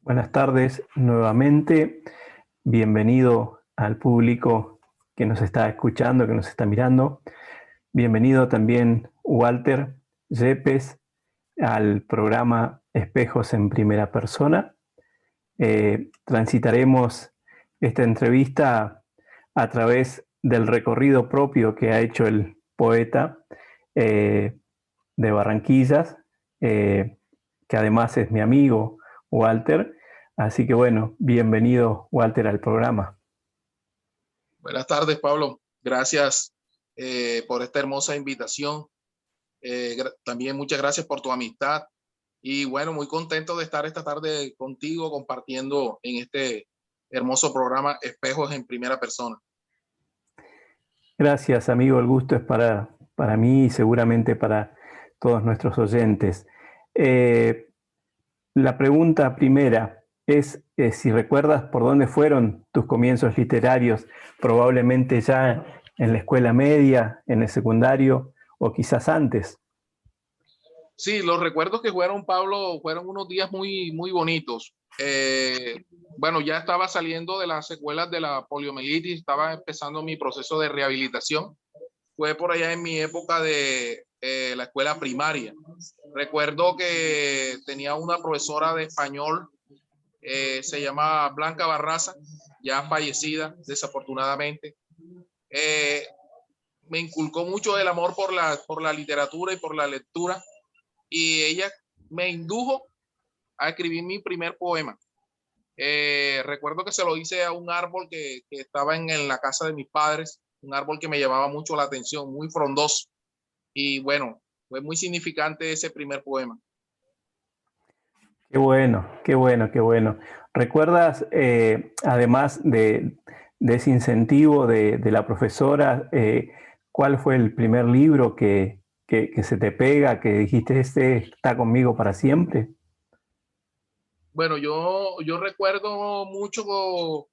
Buenas tardes nuevamente. Bienvenido al público que nos está escuchando, que nos está mirando. Bienvenido también Walter Yepes al programa Espejos en Primera Persona. Transitaremos esta entrevista a través del recorrido propio que ha hecho el poeta de Barranquillas, que además es mi amigo Walter. Así que bueno, bienvenido Walter al programa. Buenas tardes, Pablo. Gracias por esta hermosa invitación. También muchas gracias por tu amistad. Y bueno, muy contento de estar esta tarde contigo compartiendo en este hermoso programa Espejos en Primera Persona. Gracias, amigo. El gusto es para mí y seguramente para todos nuestros oyentes. La pregunta primera es si recuerdas por dónde fueron tus comienzos literarios, probablemente ya en la escuela media, en el secundario o quizás antes. Sí, los recuerdos que fueron, Pablo, fueron unos días muy, muy bonitos. Bueno, ya estaba saliendo de las secuelas de la poliomielitis, estaba empezando mi proceso de rehabilitación. Fue por allá en mi época de la escuela primaria. Recuerdo que tenía una profesora de español, se llama Blanca Barraza, ya fallecida desafortunadamente. Me inculcó mucho el amor por la literatura y por la lectura, y ella me indujo a escribir mi primer poema. Recuerdo que se lo hice a un árbol que estaba en la casa de mis padres, un árbol que me llamaba mucho la atención, muy frondoso. Y bueno, fue muy significante ese primer poema. Qué bueno, qué bueno, qué bueno. ¿Recuerdas, además de ese incentivo de la profesora, cuál fue el primer libro que se te pega, que dijiste, este está conmigo para siempre? Bueno, yo recuerdo mucho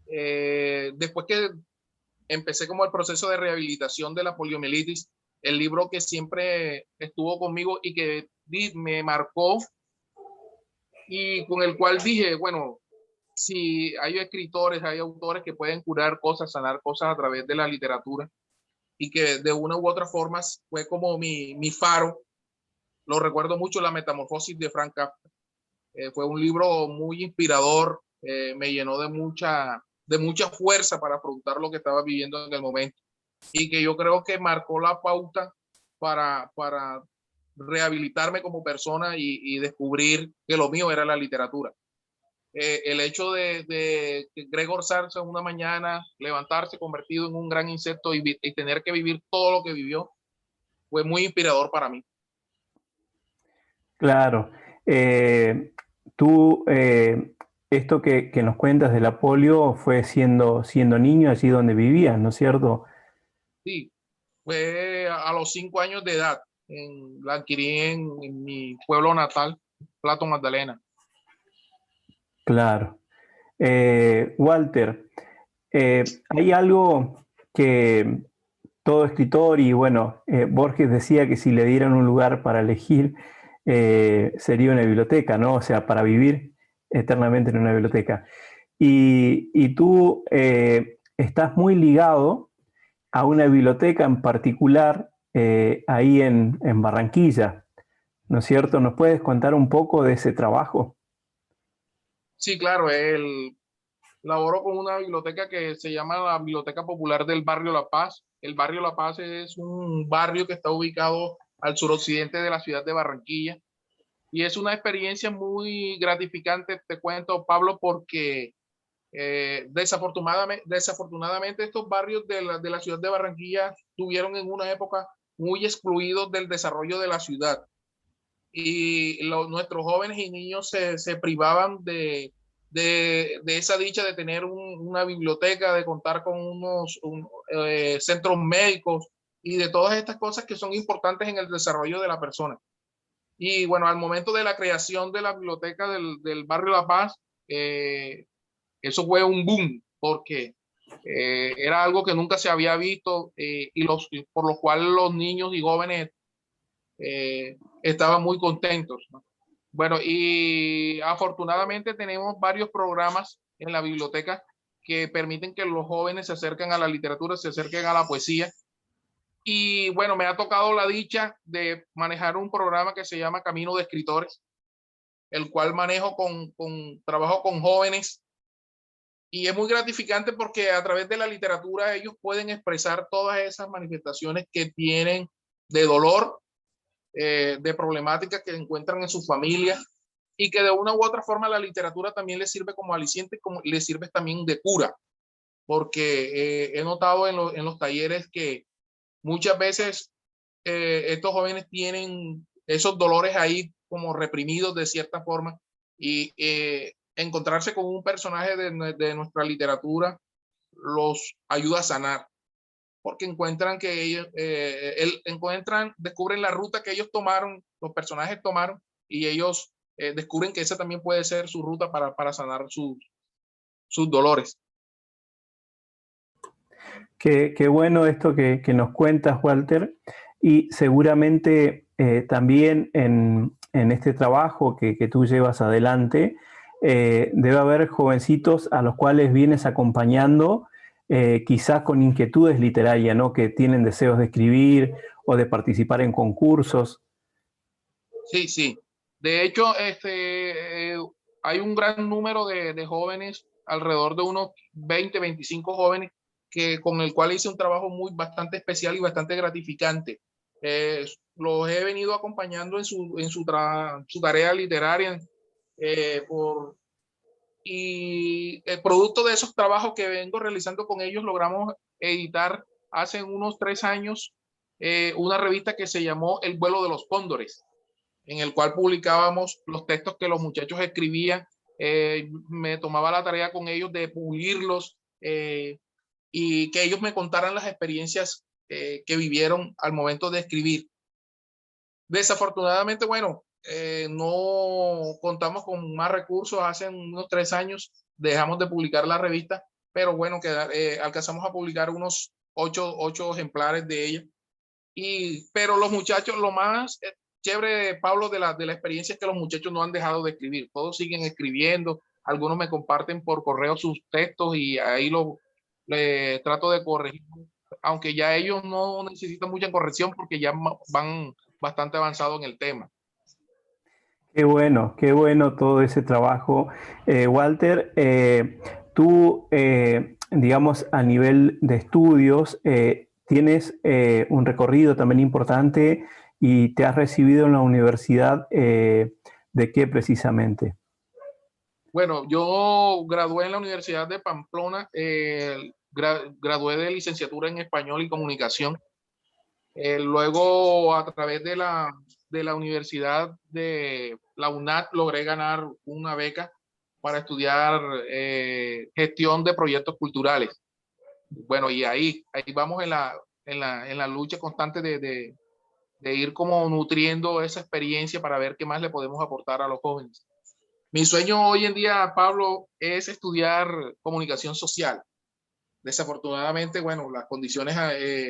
después que empecé como el proceso de rehabilitación de la poliomielitis, el libro que siempre estuvo conmigo y que me marcó y con el cual dije, bueno, si hay escritores, hay autores que pueden curar cosas, sanar cosas a través de la literatura y que de una u otra forma fue como mi faro. Lo recuerdo mucho, La Metamorfosis de Frank Kafka. Fue un libro muy inspirador, me llenó de mucha fuerza para afrontar lo que estaba viviendo en el momento y que yo creo que marcó la pauta para rehabilitarme como persona y descubrir que lo mío era la literatura. El hecho de Gregor Samsa una mañana levantarse convertido en un gran insecto y tener que vivir todo lo que vivió fue muy inspirador para mí. Claro. Tú, esto que nos cuentas de la polio fue siendo niño allí donde vivías, ¿no es cierto? Sí, fue a los 5 años de edad. La adquirí en mi pueblo natal, Plato Magdalena. Claro. Walter, hay algo que todo escritor, y bueno, Borges decía que si le dieran un lugar para elegir, sería una biblioteca, ¿no? O sea, para vivir eternamente en una biblioteca. Y tú estás muy ligado a una biblioteca en particular ahí en Barranquilla, ¿no es cierto? ¿Nos puedes contar un poco de ese trabajo? Sí, claro, él laboró con una biblioteca que se llama la Biblioteca Popular del Barrio La Paz. El Barrio La Paz es un barrio que está ubicado al suroccidente de la ciudad de Barranquilla. Y es una experiencia muy gratificante, te cuento, Pablo, porque desafortunadamente estos barrios de la ciudad de Barranquilla tuvieron en una época muy excluidos del desarrollo de la ciudad y nuestros jóvenes y niños se privaban de esa dicha de tener una biblioteca, de contar con centros médicos y de todas estas cosas que son importantes en el desarrollo de la persona. Y bueno, al momento de la creación de la biblioteca del barrio La Paz, eso fue un boom porque era algo que nunca se había visto y por lo cual los niños y jóvenes estaban muy contentos, ¿no? Bueno, y afortunadamente tenemos varios programas en la biblioteca que permiten que los jóvenes se acerquen a la literatura, se acerquen a la poesía. Y bueno, me ha tocado la dicha de manejar un programa que se llama Camino de Escritores, el cual manejo trabajo con jóvenes, y es muy gratificante porque a través de la literatura ellos pueden expresar todas esas manifestaciones que tienen de dolor, de problemática que encuentran en su familia, y que de una u otra forma la literatura también les sirve como aliciente, como les sirve también de cura, porque he notado en los talleres que muchas veces estos jóvenes tienen esos dolores ahí como reprimidos de cierta forma, y encontrarse con un personaje de nuestra literatura los ayuda a sanar, porque encuentran que ellos descubren la ruta que ellos tomaron, los personajes tomaron, y ellos descubren que esa también puede ser su ruta para sanar sus dolores. Qué bueno esto que nos cuentas, Walter, y seguramente también en este trabajo que tú llevas adelante, debe haber jovencitos a los cuales vienes acompañando, quizás con inquietudes literarias, ¿no? Que tienen deseos de escribir o de participar en concursos. Sí, sí. De hecho, hay un gran número de jóvenes, alrededor de unos 20, 25 jóvenes, con el cual hice un trabajo bastante especial y bastante gratificante. Los he venido acompañando su tarea literaria, eh, por, y el producto de esos trabajos que vengo realizando con ellos, logramos editar hace unos 3 años una revista que se llamó El vuelo de los cóndores, en el cual publicábamos los textos que los muchachos escribían. Me tomaba la tarea con ellos de pulirlos, y que ellos me contaran las experiencias que vivieron al momento de escribir. Desafortunadamente, bueno, no contamos con más recursos. Hace unos 3 años dejamos de publicar la revista, pero bueno, alcanzamos a publicar unos ocho ejemplares de ella. Pero los muchachos, lo más chévere, Pablo, de la experiencia es que los muchachos no han dejado de escribir, todos siguen escribiendo, algunos me comparten por correo sus textos y ahí le trato de corregir, aunque ya ellos no necesitan mucha corrección porque ya van bastante avanzados en el tema. Qué bueno todo ese trabajo. Walter, tú, digamos, a nivel de estudios, tienes un recorrido también importante y te has recibido en la universidad, ¿de qué precisamente? Bueno, yo gradué en la Universidad de Pamplona, gradué de licenciatura en Español y Comunicación. Luego, a través de la Universidad de la UNAD, logré ganar una beca para estudiar gestión de proyectos culturales. Bueno, y ahí vamos en la lucha constante de ir como nutriendo esa experiencia para ver qué más le podemos aportar a los jóvenes. Mi sueño hoy en día, Pablo, es estudiar comunicación social. Desafortunadamente, bueno, las condiciones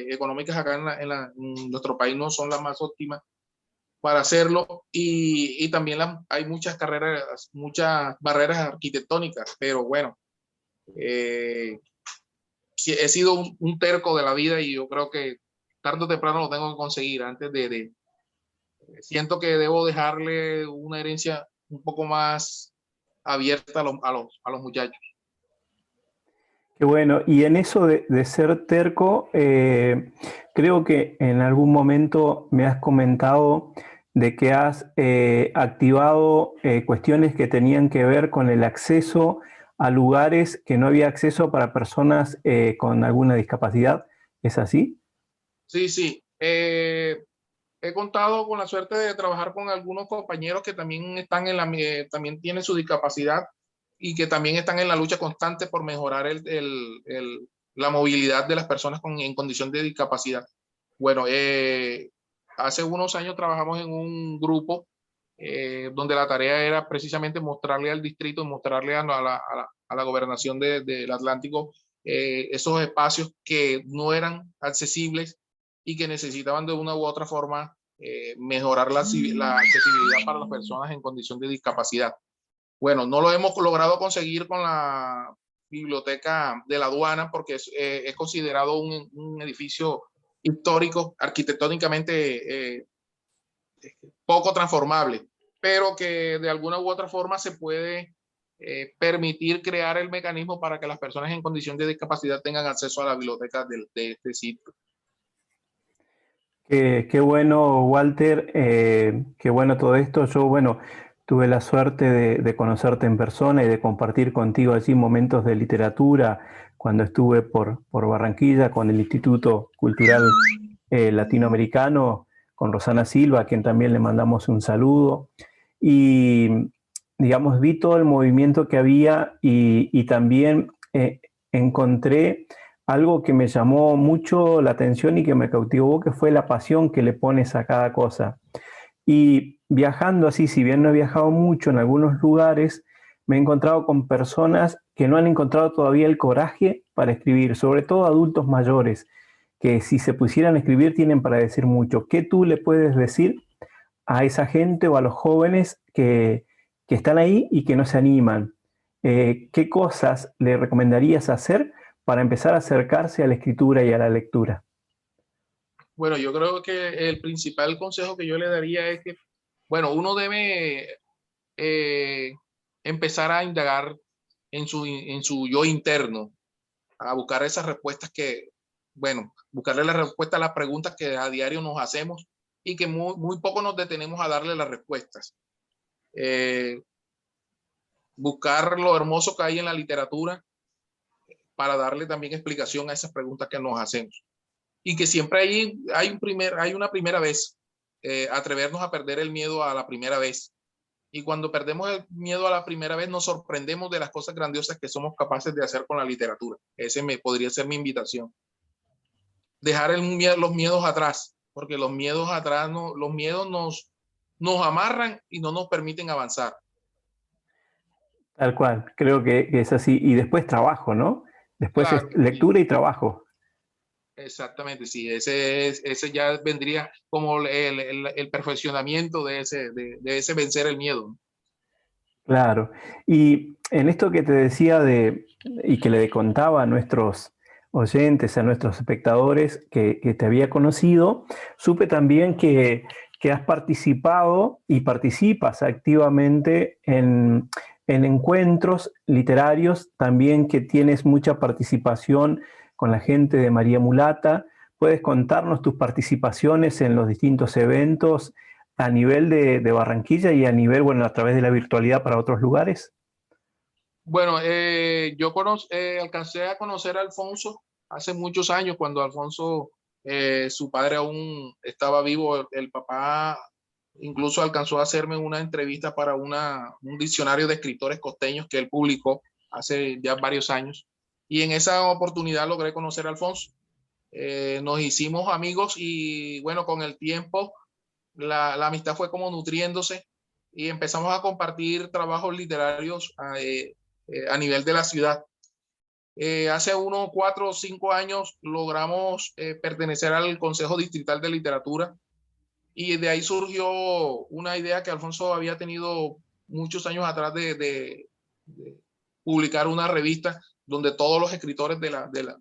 económicas acá en nuestro país no son las más óptimas para hacerlo, y también hay muchas carreras, muchas barreras arquitectónicas, pero bueno, sí, he sido un terco de la vida y yo creo que tarde o temprano lo tengo que conseguir siento que debo dejarle una herencia un poco más abierta a los muchachos. Qué bueno, y en eso de ser terco, creo que en algún momento me has comentado de que has activado cuestiones que tenían que ver con el acceso a lugares que no había acceso para personas con alguna discapacidad. ¿Es así? Sí, sí. He contado con la suerte de trabajar con algunos compañeros que también también tienen su discapacidad y que también están en la lucha constante por mejorar la movilidad de las personas en condición de discapacidad. Bueno, hace unos años trabajamos en un grupo donde la tarea era precisamente mostrarle al distrito, mostrarle a la gobernación del Atlántico esos espacios que no eran accesibles y que necesitaban de una u otra forma mejorar la accesibilidad para las personas en condición de discapacidad. Bueno, no lo hemos logrado conseguir con la biblioteca de la aduana porque es considerado un edificio histórico, arquitectónicamente poco transformable, pero que de alguna u otra forma se puede permitir crear el mecanismo para que las personas en condición de discapacidad tengan acceso a la biblioteca de este sitio. Qué bueno, Walter, qué bueno todo esto. Yo, bueno, tuve la suerte de conocerte en persona y de compartir contigo allí momentos de literatura cuando estuve por Barranquilla con el Instituto Cultural Latinoamericano, con Rosana Silva, a quien también le mandamos un saludo. Y, digamos, vi todo el movimiento que había y también encontré algo que me llamó mucho la atención y que me cautivó, que fue la pasión que le pones a cada cosa. Y viajando así, si bien no he viajado mucho en algunos lugares, me he encontrado con personas que no han encontrado todavía el coraje para escribir, sobre todo adultos mayores, que si se pusieran a escribir tienen para decir mucho. ¿Qué tú le puedes decir a esa gente o a los jóvenes que están ahí y que no se animan? ¿Qué cosas le recomendarías hacer para empezar a acercarse a la escritura y a la lectura? Bueno, yo creo que el principal consejo que yo le daría es que, bueno, uno debe eh, empezar a indagar en su yo interno, a buscar esas respuestas que, bueno, buscarle la respuesta a las preguntas que a diario nos hacemos y que muy poco nos detenemos a darle las respuestas. Eh, Buscar lo hermoso que hay en la literatura para darle también explicación a esas preguntas que nos hacemos. Y que siempre hay una primera vez, atrevernos a perder el miedo a la primera vez. Y cuando perdemos el miedo a la primera vez, nos sorprendemos de las cosas grandiosas que somos capaces de hacer con la literatura. Ese podría ser mi invitación. Dejar los miedos atrás, porque los miedos atrás, los miedos nos amarran y no nos permiten avanzar. Tal cual, creo que es así. Y después trabajo, ¿no? Después es Claro, sí, lectura y trabajo. exactamente, sí. Ese ya vendría como el perfeccionamiento de ese vencer el miedo. Claro. Y en esto que te decía y que le contaba a nuestros oyentes, a nuestros espectadores que te había conocido, supe también que has participado y participas activamente en encuentros literarios, también que tienes mucha participación con la gente de María Mulata. ¿Puedes contarnos tus participaciones en los distintos eventos a nivel de Barranquilla y a nivel, bueno, a través de la virtualidad para otros lugares? Bueno, yo alcancé a conocer a Alfonso hace muchos años, cuando Alfonso, su padre aún estaba vivo. El papá incluso alcanzó a hacerme una entrevista para un diccionario de escritores costeños que él publicó hace ya varios años. Y en esa oportunidad logré conocer a Alfonso. Nos hicimos amigos y bueno, con el tiempo la amistad fue como nutriéndose y empezamos a compartir trabajos literarios a nivel de la ciudad. Hace unos 4 o 5 años logramos pertenecer al Consejo Distrital de Literatura y de ahí surgió una idea que Alfonso había tenido muchos años atrás de publicar una revista donde todos los escritores de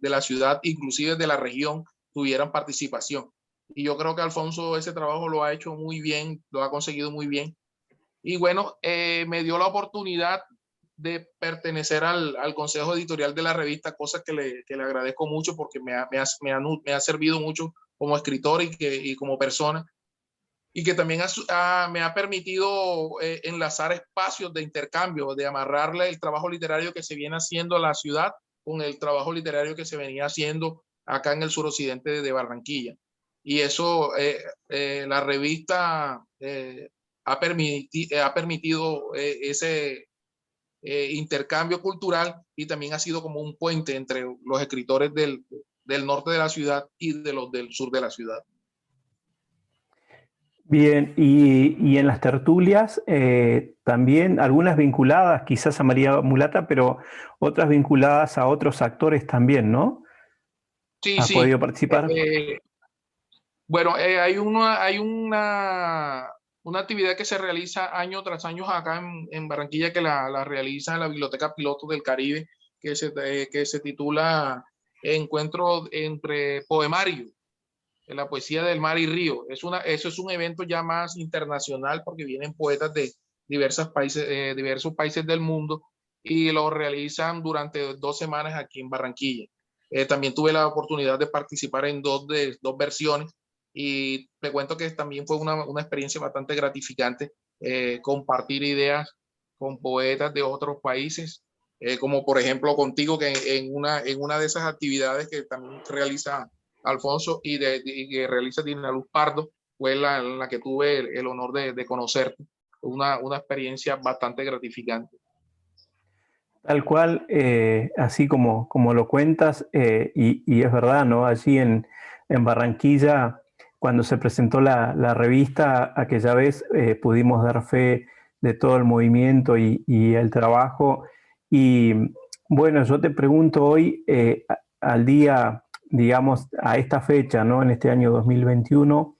la ciudad, inclusive de la región, tuvieran participación. Y yo creo que Alfonso ese trabajo lo ha hecho muy bien, lo ha conseguido muy bien. Y bueno, me dio la oportunidad de pertenecer al consejo editorial de la revista, cosa que le agradezco mucho porque me ha servido mucho como escritor y como persona, y que también me ha permitido enlazar espacios de intercambio, de amarrarle el trabajo literario que se viene haciendo a la ciudad con el trabajo literario que se venía haciendo acá en el suroccidente de Barranquilla. Y eso, la revista ha permitido ese intercambio cultural, y también ha sido como un puente entre los escritores del norte de la ciudad y de los del sur de la ciudad. Bien, y en las tertulias también algunas vinculadas quizás a María Mulata, pero otras vinculadas a otros actores también, ¿no? Sí, ¿Has sí. podido participar? Eh, Bueno, una actividad que se realiza año tras año acá en Barranquilla, que la realiza la Biblioteca Pilotos del Caribe, que se titula Encuentro entre Poemario, en la poesía del mar y río. Eso es un evento ya más internacional porque vienen poetas de diversos países del mundo y lo realizan durante 2 semanas aquí en Barranquilla. También tuve la oportunidad de participar en dos versiones y te cuento que también fue una experiencia bastante gratificante compartir ideas con poetas de otros países, como por ejemplo contigo, que en una de esas actividades que también realiza Alfonso y que realiza Dina Luz Pardo, fue la que tuve el honor de conocerte. Una experiencia bastante gratificante. Tal cual, así como lo cuentas, y es verdad, ¿no? Allí en Barranquilla, cuando se presentó la revista, aquella vez pudimos dar fe de todo el movimiento y el trabajo. Y bueno, yo te pregunto hoy, al día, digamos, a esta fecha, ¿no? En este año 2021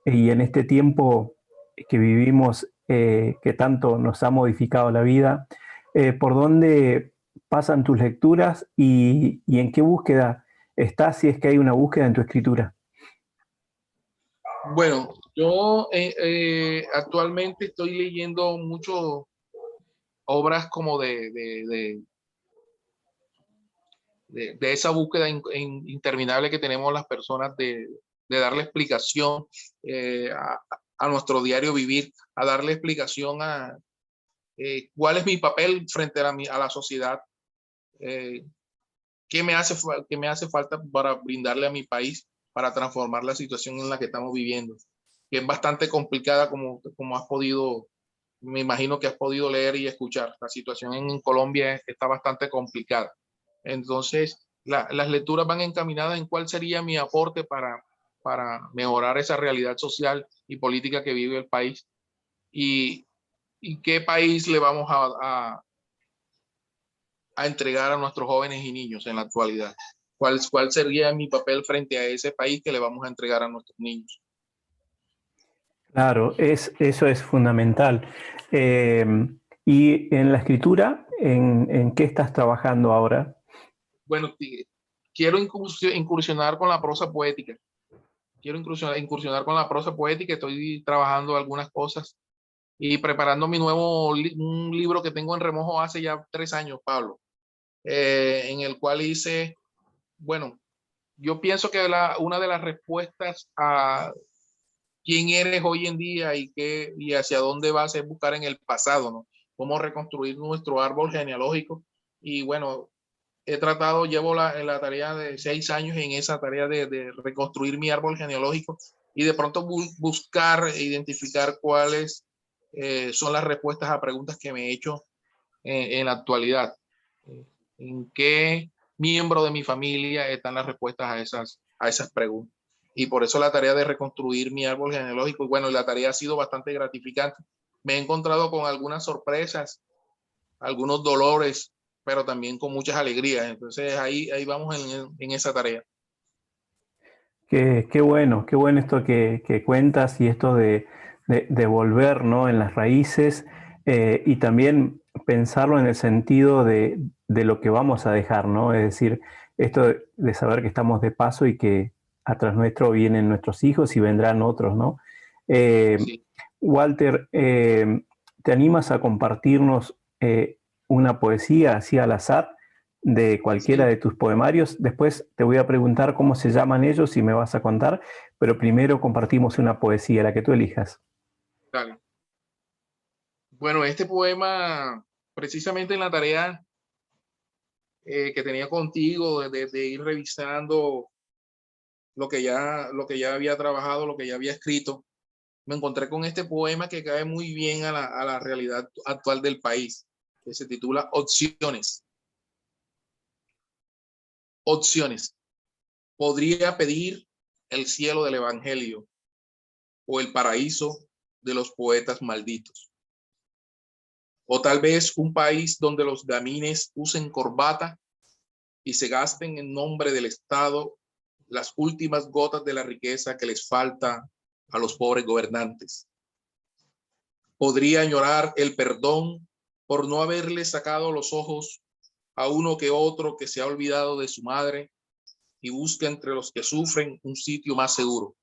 y en este tiempo que vivimos, que tanto nos ha modificado la vida. ¿Por dónde pasan tus lecturas y en qué búsqueda estás, si es que hay una búsqueda en tu escritura? Bueno, yo actualmente estoy leyendo mucho obras como de esa búsqueda interminable que tenemos las personas de darle explicación a nuestro diario vivir, a darle explicación a cuál es mi papel frente a la sociedad, eh, qué me hace falta para brindarle a mi país, para transformar la situación en la que estamos viviendo, que es bastante complicada como has podido, me imagino que has podido leer y escuchar. La situación en Colombia está bastante complicada. Entonces, las lecturas van encaminadas en cuál sería mi aporte para mejorar esa realidad social y política que vive el país y, y qué país le vamos a entregar a nuestros jóvenes y niños en la actualidad. ¿Cuál sería mi papel frente a ese país que le vamos a entregar a nuestros niños? Claro, eso es fundamental. Eh, y en la escritura, ¿en qué estás trabajando ahora? Bueno, quiero incursionar con la prosa poética. Quiero incursionar con la prosa poética. Estoy trabajando algunas cosas y preparando mi un libro que tengo en remojo hace ya 3 años, Pablo, en el cual hice, bueno, yo pienso que una de las respuestas a quién eres hoy en día y hacia dónde vas es buscar en el pasado, ¿no? Cómo reconstruir nuestro árbol genealógico. Y bueno, llevo la tarea de 6 años en esa tarea de reconstruir mi árbol genealógico y de pronto buscar e identificar cuáles son las respuestas a preguntas que me he hecho en la actualidad. Eh, ¿En qué miembro de mi familia están las respuestas a esas preguntas? Y por eso la tarea de reconstruir mi árbol genealógico, y bueno, la tarea ha sido bastante gratificante. Me he encontrado con algunas sorpresas, algunos dolores, pero también con muchas alegrías. Entonces ahí vamos en esa tarea. Qué bueno esto que cuentas y esto de volver, ¿no? En las raíces, y también pensarlo en el sentido de lo que vamos a dejar, ¿no? Es decir, esto de saber que estamos de paso y que atrás nuestro vienen nuestros hijos y vendrán otros, ¿no? Eh, Sí, Walter, ¿te animas a compartirnos una poesía así al azar de cualquiera sí, de tus poemarios? Después te voy a preguntar cómo se llaman ellos y me vas a contar, pero primero compartimos una poesía, la que tú elijas. dale. Bueno, este poema, precisamente en la tarea que tenía contigo, de ir revisando lo que ya había trabajado, lo que ya había escrito, me encontré con este poema que cae muy bien a la realidad actual del país, que se titula Opciones. Opciones. Podría pedir el cielo del Evangelio o el paraíso de los poetas malditos. O tal vez un país donde los gamines usen corbata y se gasten en nombre del Estado las últimas gotas de la riqueza que les falta a los pobres gobernantes. Podría añorar el perdón por no haberle sacado los ojos a uno que otro que se ha olvidado de su madre y busca entre los que sufren un sitio más seguro.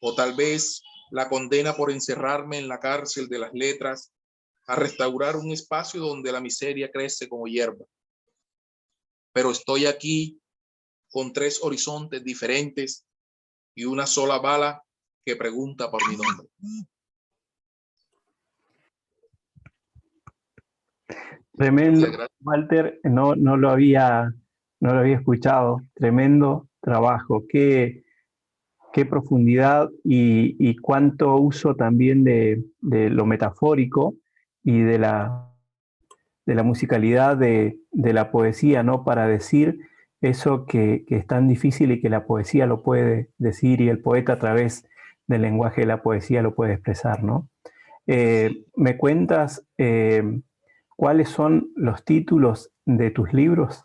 O tal vez la condena por encerrarme en la cárcel de las letras a restaurar un espacio donde la miseria crece como hierba. Pero estoy aquí con 3 horizontes diferentes y una sola bala que pregunta por mi nombre. Tremendo, Walter, no lo había escuchado. Tremendo trabajo. Qué profundidad y cuánto uso también de lo metafórico y de la musicalidad de la poesía, ¿no? Para decir eso que es tan difícil y que la poesía lo puede decir y el poeta a través del lenguaje de la poesía lo puede expresar, ¿no? ¿Me cuentas cuáles son los títulos de tus libros?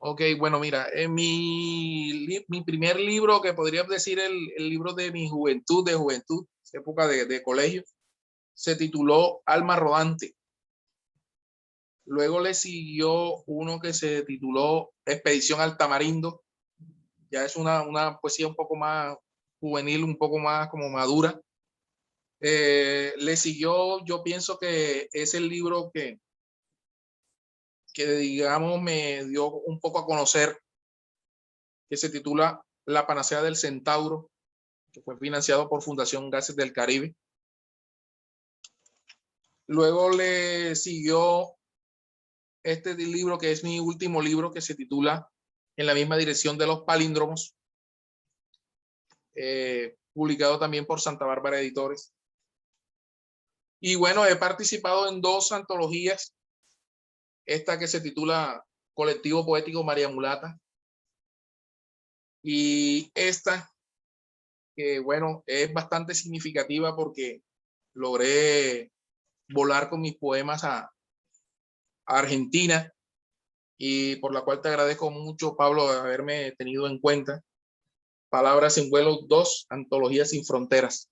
Ok, bueno, mira, mi primer libro, que podría decir el libro de mi juventud, época de colegio, se tituló Alma Rodante. Luego le siguió uno que se tituló Expedición al Tamarindo. Ya es una poesía un poco más juvenil, un poco más como madura. Le siguió, yo pienso que es el libro que digamos me dio un poco a conocer, que se titula La Panacea del Centauro, que fue financiado por Fundación Gases del Caribe. Luego le siguió este libro, que es mi último libro, que se titula En la misma dirección de los palíndromos, publicado también por Santa Bárbara Editores. Y bueno, he participado en 2 antologías, esta que se titula Colectivo Poético María Mulata, y esta que bueno, es bastante significativa porque logré volar con mis poemas a Argentina, y por la cual te agradezco mucho, Pablo, de haberme tenido en cuenta. Palabras en Vuelo 2, Antología sin Fronteras.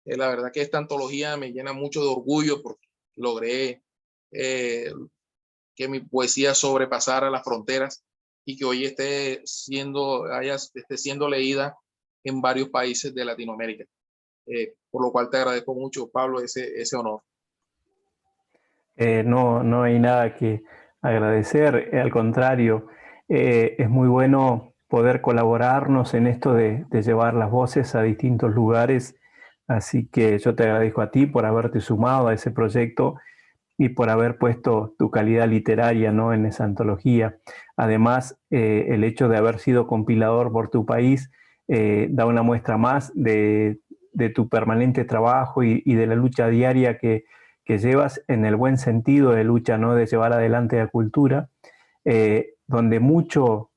La verdad que esta antología me llena mucho de orgullo porque logré que mi poesía sobrepasara las fronteras y que hoy esté siendo leída en varios países de Latinoamérica. Por lo cual te agradezco mucho, Pablo, ese honor. No hay nada que agradecer, al contrario, es muy bueno poder colaborarnos en esto de llevar las voces a distintos lugares, así que yo te agradezco a ti por haberte sumado a ese proyecto y por haber puesto tu calidad literaria, ¿no?, en esa antología. Además, el hecho de haber sido compilador por tu país da una muestra más de tu permanente trabajo y de la lucha diaria que llevas en el buen sentido de lucha, ¿no?, de llevar adelante la cultura, donde mucho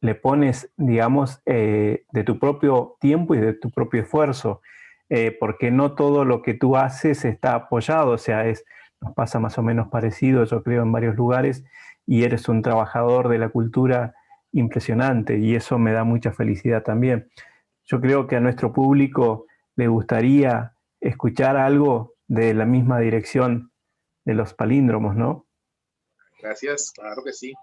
le pones, digamos, de tu propio tiempo y de tu propio esfuerzo, porque no todo lo que tú haces está apoyado, o sea, nos pasa más o menos parecido, yo creo, en varios lugares, y eres un trabajador de la cultura impresionante, y eso me da mucha felicidad también. Yo creo que a nuestro público le gustaría escuchar algo de la misma dirección de los palíndromos, ¿no? Gracias, claro que sí.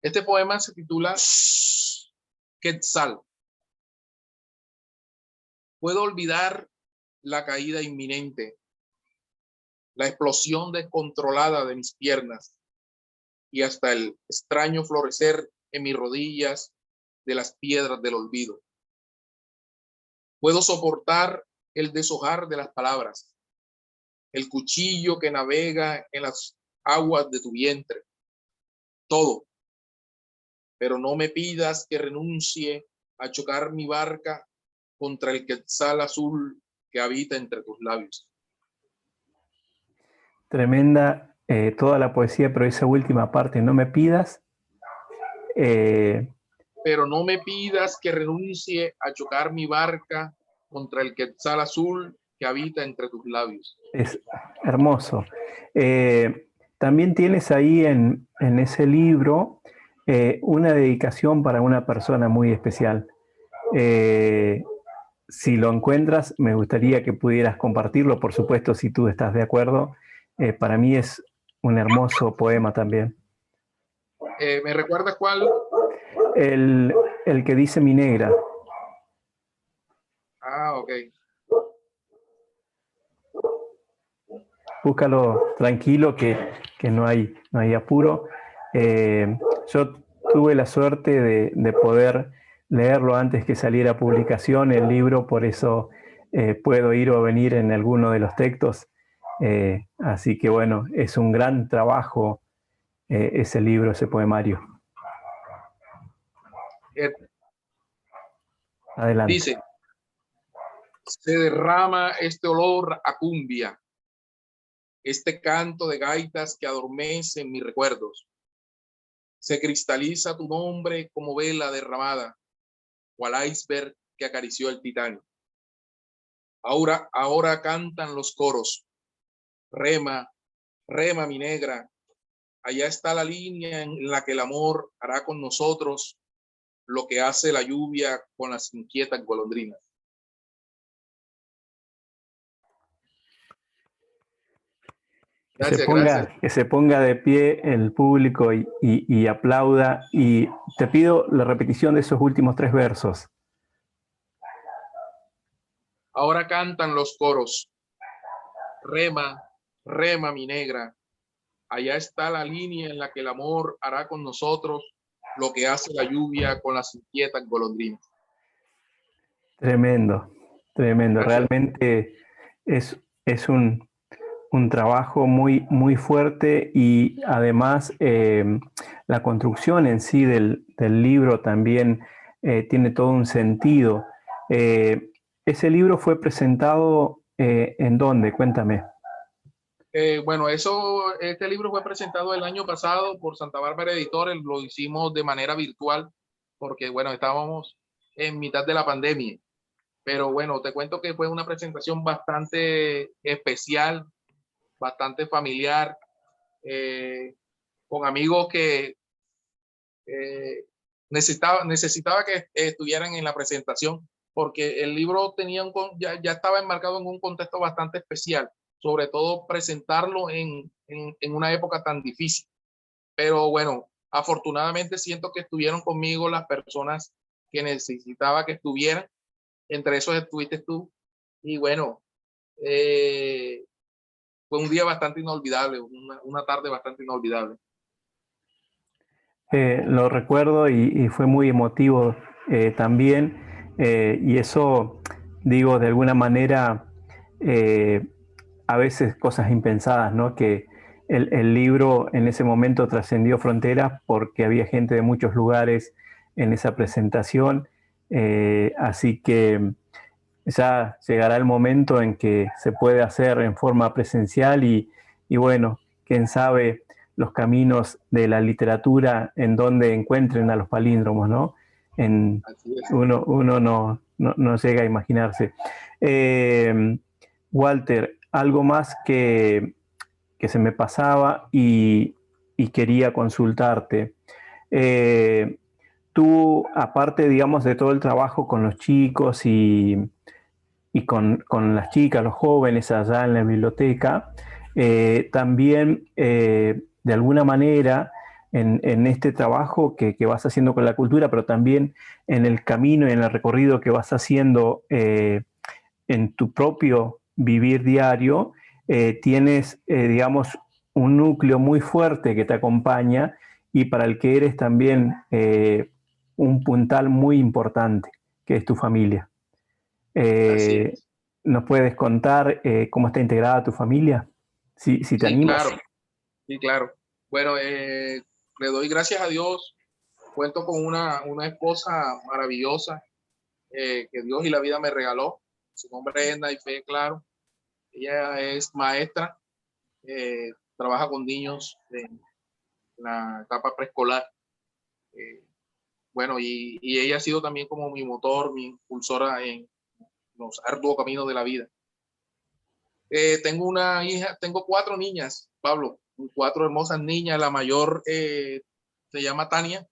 Este poema se titula Quetzal. Puedo olvidar la caída inminente, la explosión descontrolada de mis piernas y hasta el extraño florecer en mis rodillas de las piedras del olvido. Puedo soportar el deshojar de las palabras, el cuchillo que navega en las aguas de tu vientre, todo. Pero no me pidas que renuncie a chocar mi barca contra el quetzal azul que habita entre tus labios. Tremenda toda la poesía, pero esa última parte, no me pidas. Pero no me pidas que renuncie a chocar mi barca contra el quetzal azul que habita entre tus labios. Es hermoso. También tienes ahí en ese libro una dedicación para una persona muy especial. Si lo encuentras, me gustaría que pudieras compartirlo, por supuesto, si tú estás de acuerdo. Para mí es un hermoso poema también. ¿Me recuerdas cuál? El que dice mi negra. Ah, ok. Búscalo tranquilo, que no hay apuro. Yo tuve la suerte de poder leerlo antes que saliera a publicación el libro, por eso puedo ir o venir en alguno de los textos. Así que bueno, es un gran trabajo ese libro, ese poemario. Eh, Adelante. Dice, se derrama este olor a cumbia, este canto de gaitas que adormece en mis recuerdos. Se cristaliza tu nombre como vela derramada, cual iceberg que acarició el Titanic. Ahora cantan los coros. Rema, rema mi negra. Allá está la línea en la que el amor hará con nosotros lo que hace la lluvia con las inquietas golondrinas. Gracias, gracias. Que se ponga de pie el público y aplauda. Y te pido la repetición de esos últimos 3 versos. Ahora cantan los coros. Rema, rema mi negra. Allá está la línea en la que el amor hará con nosotros lo que hace la lluvia con las inquietas golondrinas. Tremendo, tremendo. Gracias. Realmente es un trabajo muy, muy fuerte y además la construcción en sí del libro también tiene todo un sentido. Ese libro fue presentado ¿en dónde? Cuéntame. Bueno, este libro fue presentado el año pasado por Santa Bárbara Editores, lo hicimos de manera virtual porque, bueno, estábamos en mitad de la pandemia, pero bueno, te cuento que fue una presentación bastante especial, bastante familiar, con amigos que necesitaba que estuvieran en la presentación porque el libro ya estaba enmarcado en un contexto bastante especial, sobre todo presentarlo en una época tan difícil. Pero bueno, afortunadamente siento que estuvieron conmigo las personas que necesitaba que estuvieran. Entre esos estuviste tú. Y bueno, fue un día bastante inolvidable, una tarde bastante inolvidable. Lo recuerdo y fue muy emotivo también. Y eso, digo, de alguna manera, a veces cosas impensadas, ¿no? Que el libro en ese momento trascendió fronteras porque había gente de muchos lugares en esa presentación. Así que ya llegará el momento en que se puede hacer en forma presencial y bueno, quién sabe los caminos de la literatura en donde encuentren a los palíndromos, ¿no? Uno no llega a imaginarse. Walter, algo más que se me pasaba y quería consultarte. Tú, aparte, digamos, de todo el trabajo con los chicos y con las chicas, los jóvenes allá en la biblioteca, también de alguna manera en este trabajo que vas haciendo con la cultura, pero también en el camino y en el recorrido que vas haciendo en tu propio vivir diario, tienes, digamos, un núcleo muy fuerte que te acompaña y para el que eres también un puntal muy importante, que es tu familia. Así Eh, es. ¿Nos puedes contar cómo está integrada tu familia? Si te Sí, animas. claro, sí, claro. Bueno, le doy gracias a Dios. Cuento con una esposa maravillosa que Dios y la vida me regaló. Su nombre es Naife, claro. Ella es maestra, trabaja con niños en la etapa preescolar. Bueno, y ella ha sido también como mi motor, mi impulsora los arduos caminos de la vida. Tengo una hija, tengo 4 niñas, Pablo, 4 hermosas niñas. La mayor se llama Tania,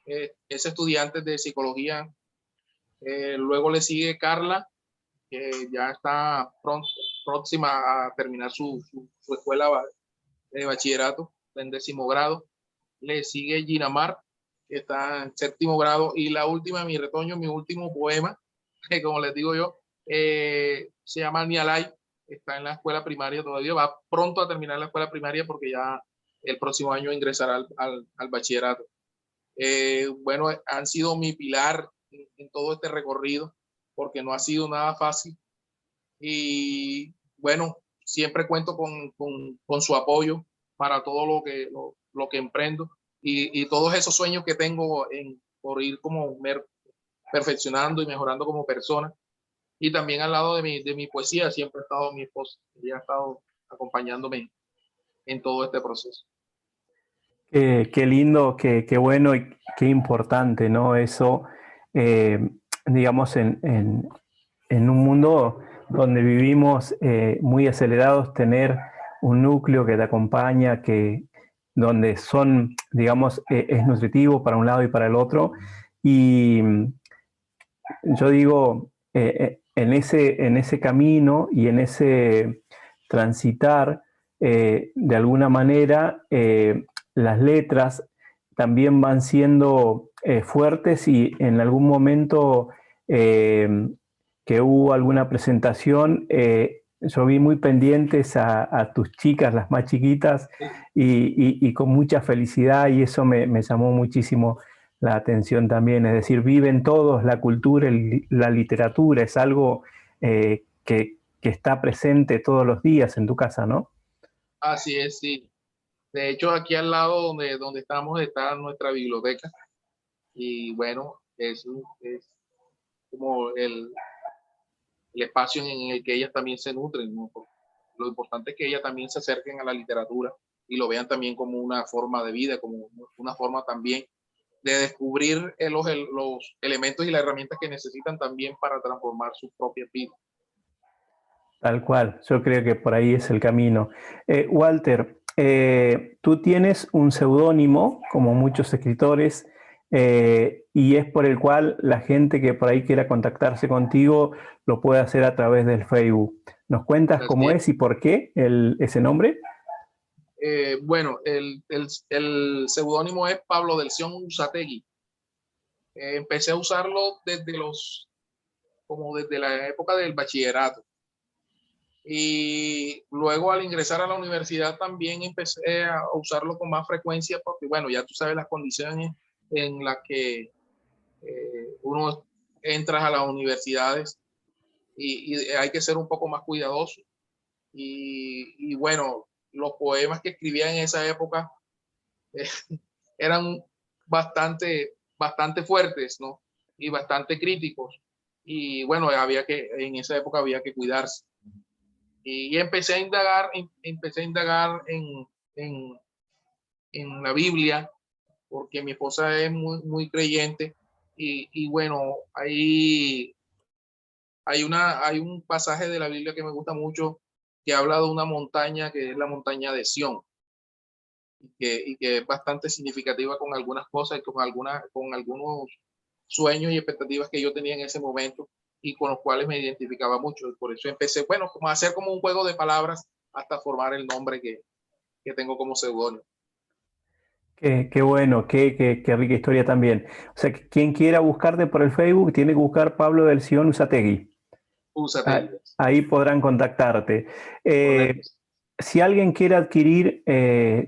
es estudiante de psicología. Luego le sigue Carla, que ya está próxima a terminar su escuela de bachillerato en 10º grado. Le sigue Ginamar, que está en 7º grado. Y la última, mi retoño, mi último poema, que como les digo yo, se llama Nialay. Está en la escuela primaria todavía, va pronto a terminar la escuela primaria porque ya el próximo año ingresará al bachillerato. Bueno, han sido mi pilar en todo este recorrido porque no ha sido nada fácil. Y bueno, siempre cuento con su apoyo para todo lo que emprendo y todos esos sueños que tengo por ir como perfeccionando y mejorando como persona. Y también al lado de mi poesía siempre ha estado mi esposa. Ella ha estado acompañándome en todo este proceso. Qué lindo, qué bueno y qué importante, ¿no? Eso, digamos, en un mundo donde vivimos muy acelerados, tener un núcleo que te acompaña, donde son, digamos, es nutritivo para un lado y para el otro. Y yo digo, en ese camino y en ese transitar, de alguna manera, las letras también van siendo fuertes y en algún momento que hubo alguna presentación, yo vi muy pendientes a tus chicas, las más chiquitas, y con mucha felicidad, y eso me llamó muchísimo la atención también. Es decir, viven todos la cultura, la literatura, es algo que está presente todos los días en tu casa, ¿no? Así es, sí. De hecho, aquí al lado donde estamos está nuestra biblioteca y bueno, es como el espacio en el que ellas también se nutren, ¿no? Lo importante es que ellas también se acerquen a la literatura y lo vean también como una forma de vida, como una forma también de descubrir los elementos y las herramientas que necesitan también para transformar sus propias vidas. Tal cual, yo creo que por ahí es el camino. Walter, tú tienes un seudónimo, como muchos escritores, y es por el cual la gente que por ahí quiera contactarse contigo lo puede hacer a través del Facebook. ¿Nos cuentas cómo es y por qué ese nombre? Bueno, el seudónimo es Pablo Delción Usategui. Empecé a usarlo como desde la época del bachillerato. Y luego al ingresar a la universidad también empecé a usarlo con más frecuencia porque, bueno, ya tú sabes las condiciones en las que uno entra a las universidades y hay que ser un poco más cuidadoso. Y bueno, los poemas que escribía en esa época eh, eran bastante fuertes, ¿no? Y bastante críticos. Y bueno, en esa época había que cuidarse. Y empecé a indagar en la Biblia, porque mi esposa es muy creyente. Y bueno, hay un pasaje de la Biblia que me gusta mucho, que habla de una montaña que es la montaña de Sión, y que es bastante significativa con algunas cosas y con algunos sueños y expectativas que yo tenía en ese momento y con los cuales me identificaba mucho. Y por eso empecé, bueno, como a hacer como un juego de palabras hasta formar el nombre que tengo como seudónimo. Qué bueno, qué rica historia también. O sea, que quien quiera buscarte por el Facebook tiene que buscar Pablo del Sion Usategui. Úsate. Ahí podrán contactarte. Correcto. Si alguien quiere adquirir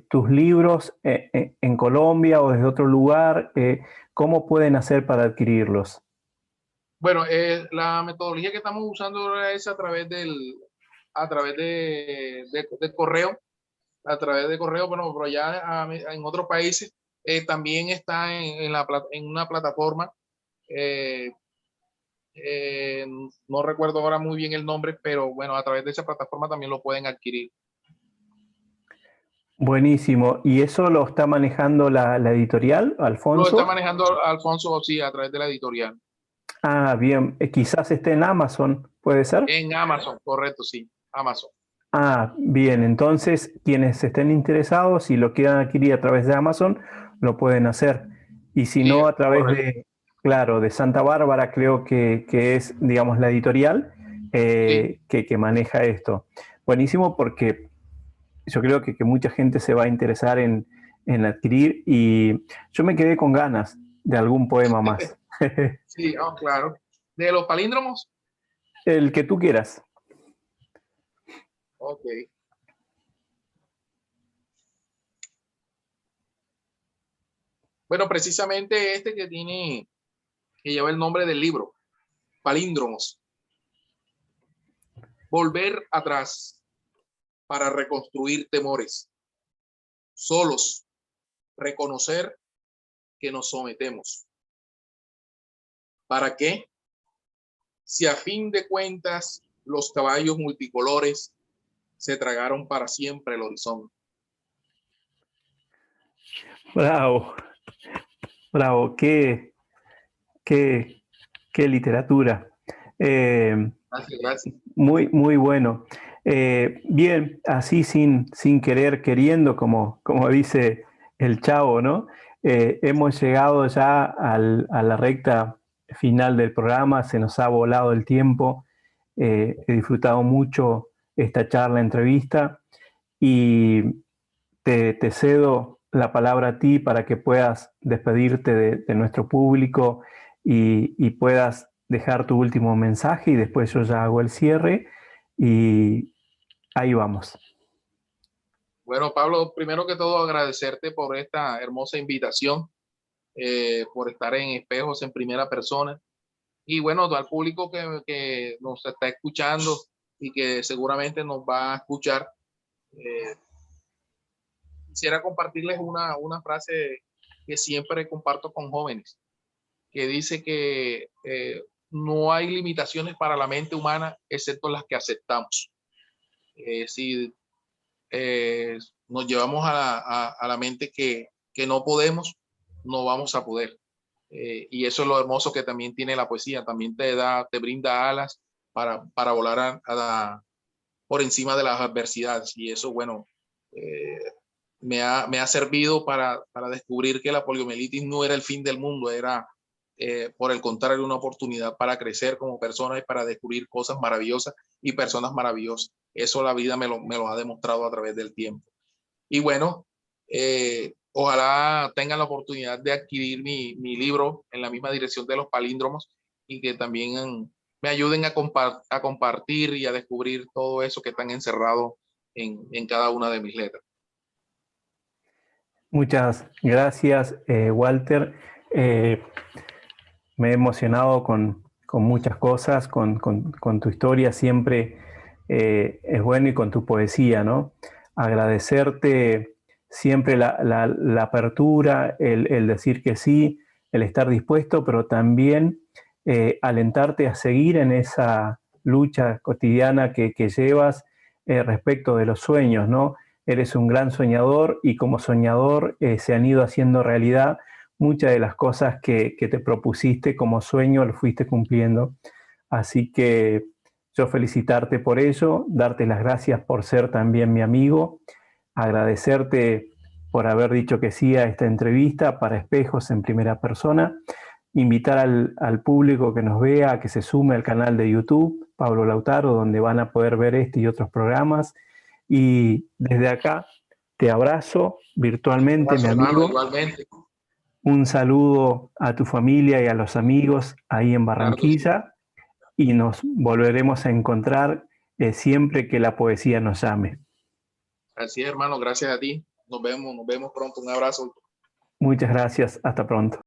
tus libros en Colombia o desde otro lugar, ¿cómo pueden hacer para adquirirlos? Bueno, la metodología que estamos usando ahora es a través de correo, bueno, pero ya en otros países también está en una plataforma, eh, no recuerdo ahora muy bien el nombre, pero bueno, a través de esa plataforma también lo pueden adquirir. Buenísimo. ¿Y eso lo está manejando la editorial, Lo está Alfonso? manejando Alfonso, sí, a través de la editorial. Ah, bien, quizás esté en Amazon, ¿puede ser? En Amazon, correcto, sí, Amazon. Ah, bien, entonces quienes estén interesados y lo quieran adquirir a través de Amazon, lo pueden hacer. Y si Sí, no, a través correcto. de, claro, de Santa Bárbara, creo que es, digamos, la editorial Sí. que maneja esto. Buenísimo porque yo creo que mucha gente se va a interesar en adquirir y yo me quedé con ganas de algún poema más. Sí, claro. De los palíndromos, El que tú quieras. ok. Bueno, precisamente este que lleva el nombre del libro, Palíndromos. Volver atrás para reconstruir temores. Solos, reconocer que nos sometemos. ¿Para qué? Si a fin de cuentas los caballos multicolores se tragaron para siempre el horizonte. Bravo, bravo, qué, qué literatura. Eh, Gracias, gracias. muy, muy bueno. Bien, así sin querer, queriendo, como dice el Chavo, ¿no? Hemos llegado ya a la recta final del programa, se nos ha volado el tiempo. He disfrutado mucho esta charla, entrevista, y te cedo la palabra a ti para que puedas despedirte de nuestro público y puedas dejar tu último mensaje y después yo ya hago el cierre y ahí vamos. Bueno, Pablo, primero que todo agradecerte por esta hermosa invitación, por estar en Espejos en primera persona. Y bueno, al público que nos está escuchando y que seguramente nos va a escuchar, eh, quisiera compartirles una frase que siempre comparto con jóvenes, que dice que no hay limitaciones para la mente humana excepto las que aceptamos. Si nos llevamos a la mente que no podemos, no vamos a poder. Y eso es lo hermoso que también tiene la poesía, también te brinda alas para volar por encima de las adversidades. Y eso, bueno, eh, me ha servido para descubrir que la poliomielitis no era el fin del mundo, era por el contrario una oportunidad para crecer como persona y para descubrir cosas maravillosas y personas maravillosas. Eso la vida me lo ha demostrado a través del tiempo. Y bueno, ojalá tengan la oportunidad de adquirir mi libro en la misma dirección de los palíndromos y que también me ayuden a compartir y a descubrir todo eso que están encerrados en cada una de mis letras. Muchas gracias, Walter. Eh, Me he emocionado con muchas cosas, con tu historia, siempre es bueno, y con tu poesía, ¿no? Agradecerte siempre la apertura, el decir que sí, el estar dispuesto, pero también alentarte a seguir en esa lucha cotidiana que llevas respecto de los sueños, ¿no? Eres un gran soñador y como soñador se han ido haciendo realidad muchas de las cosas que te propusiste como sueño, lo fuiste cumpliendo. Así que yo felicitarte por ello, darte las gracias por ser también mi amigo, agradecerte por haber dicho que sí a esta entrevista para Espejos en primera persona, invitar al público que nos vea a que se sume al canal de YouTube, Pablo Lautaro, donde van a poder ver este y otros programas. Y desde acá te abrazo virtualmente, mi Gracias, hermano, amigo. igualmente. Un saludo a tu familia y a los amigos ahí en Claro que sí. Barranquilla y nos volveremos a encontrar siempre que la poesía nos llame. Así es, hermano, gracias a ti. Nos vemos pronto. Un abrazo. Muchas gracias, hasta pronto.